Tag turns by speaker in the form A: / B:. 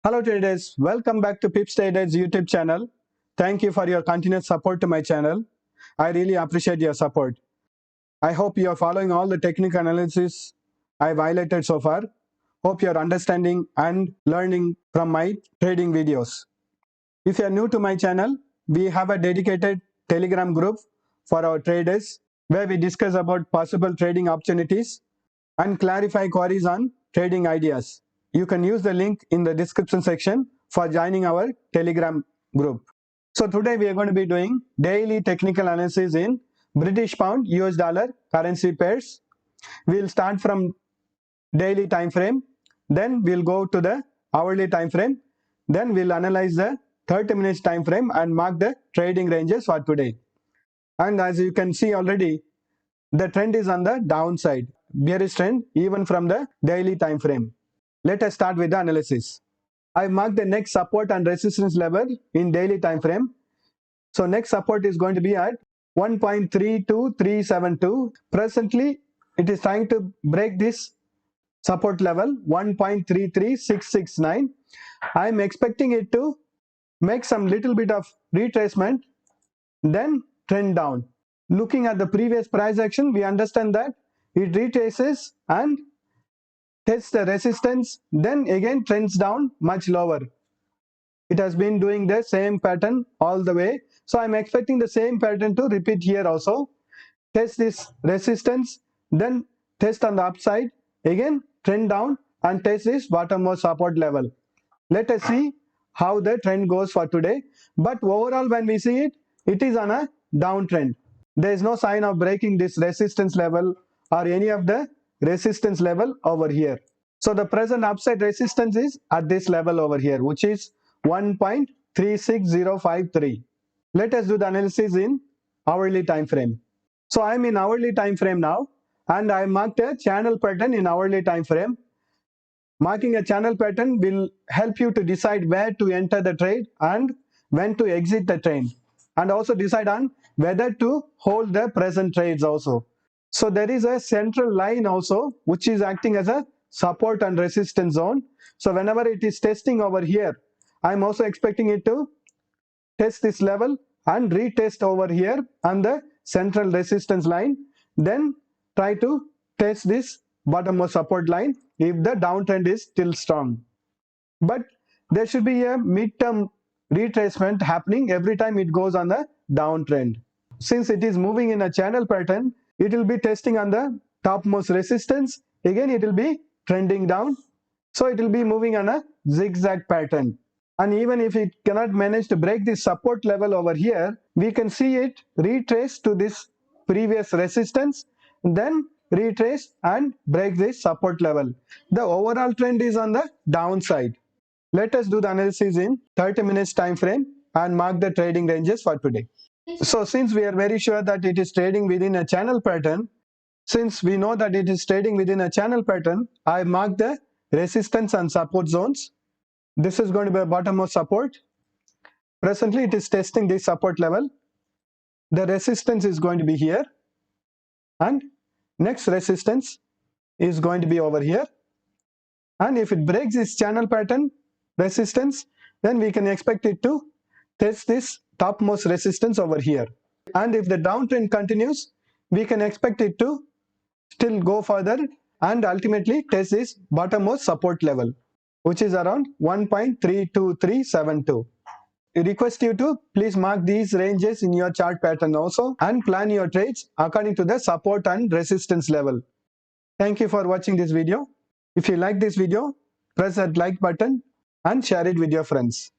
A: Hello traders, welcome back to Pips Traders YouTube channel. Thank you for your continued support to my channel. I really appreciate your support. I hope you are following all the technical analysis I've highlighted so far. Hope you are understanding and learning from my trading videos. If you are new to my channel, we have a dedicated Telegram group for our traders where we discuss about possible trading opportunities and clarify queries on trading ideas. You can use the link in the description section for joining our Telegram group. So today we are going to be doing daily technical analysis in British Pound US Dollar currency pairs. We'll start from daily time frame, then we'll go to the hourly time frame, then we'll analyze the 30 minutes time frame and mark the trading ranges for today. And as you can see already, the trend is on the downside, bearish trend even from the daily time frame. Let us start with the analysis. I marked the next support and resistance level in daily time frame. So next support is going to be at 1.32372. Presently, it is trying to break this support level 1.33669. I am expecting it to make some little bit of retracement, then trend down. Looking at the previous price action, we understand that it retraces and tests the resistance, then again trends down much lower. It has been doing the same pattern all the way. So I'm expecting the same pattern to repeat here also. Test this resistance, then test on the upside, again trend down and test this bottommost support level. Let us see how the trend goes for today. But overall, when we see it, it is on a downtrend. There is no sign of breaking this resistance level or any of the resistance level over here. So the present upside resistance is at this level over here, which is 1.36053. Let us do the analysis in hourly time frame. So I am in hourly time frame now, and I marked a channel pattern in hourly time frame. Marking a channel pattern will help you to decide where to enter the trade and when to exit the trade, and also decide on whether to hold the present trades also. So there is a central line also which is acting as a support and resistance zone. So whenever it is testing over here, I am also expecting it to test this level and retest over here on the central resistance line, then try to test this bottommost support line if the downtrend is still strong. But there should be a midterm retracement happening every time it goes on the downtrend. Since it is moving in a channel pattern, it will be testing on the topmost resistance. Again, it will be trending down. So it will be moving on a zigzag pattern. And even if it cannot manage to break this support level over here, we can see it retrace to this previous resistance, then retrace and break this support level. The overall trend is on the downside. Let us do the analysis in 30 minutes time frame and mark the trading ranges for today. So since we are very sure that it is trading within a channel pattern, I mark the resistance and support zones. This is going to be a bottommost support. Presently, it is testing this support level. The resistance is going to be here, and next resistance is going to be over here. And if it breaks this channel pattern resistance, then we can expect it to test this topmost resistance over here. And if the downtrend continues, we can expect it to still go further and ultimately test this bottommost support level, which is around 1.32372. I request you to please mark these ranges in your chart pattern also and plan your trades according to the support and resistance level. Thank you for watching this video. If you like this video, press that like button and share it with your friends.